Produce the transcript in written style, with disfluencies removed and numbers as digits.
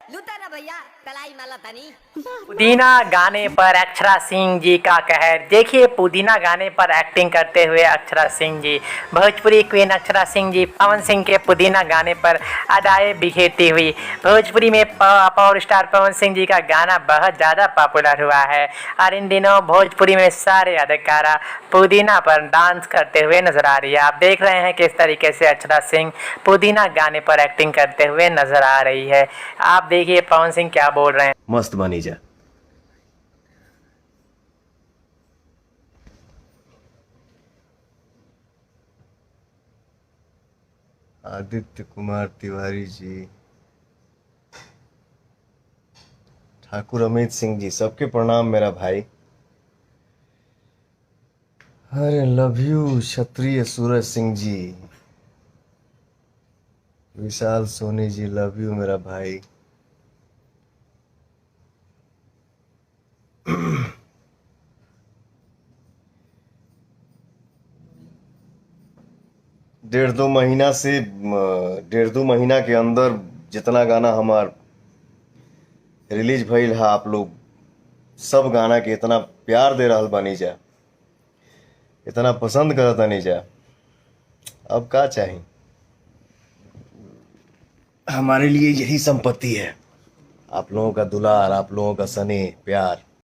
लूटा ना भैया कलाई माला तनी। पुदीना गाने पर अक्षरा सिंह जी का कहर। देखिए पुदीना गाने पर एक्टिंग करते हुए अक्षरा सिंह जी, भोजपुरी क्वीन अक्षरा सिंह जी पवन सिंह के पुदीना गाने पर अदाएं बिखेरती हुई। भोजपुरी में पावर स्टार पवन सिंह जी का गाना बहुत ज़्यादा पॉपुलर हुआ है और इन दिनों भोजपुरी में सारे अदाकारा पुदीना पर डांस करते हुए नजर आ रही है। आप देख रहे हैं किस तरीके से अक्षरा सिंह पुदीना गाने पर एक्टिंग करते हुए नजर आ रही है। आप देखिए पवन सिंह क्या बोल रहे हैं। मस्त बनी जा। आदित्य कुमार तिवारी जी, ठाकुर अमित सिंह जी, सबके प्रणाम मेरा भाई। अरे love you Kshatriya Suraj Singh ji, Vishal Soni ji, love you मेरा भाई। डेढ़ दो महीना के अंदर जितना गाना हमार रिलीज भइल है, आप लोग सब गाना के इतना प्यार दे रहल बानी जा, इतना पसंद करत नहीं जा, अब का चाही। हमारे लिए यही संपत्ति है, आप लोगों का दुलार, आप लोगों का स्नेह प्यार।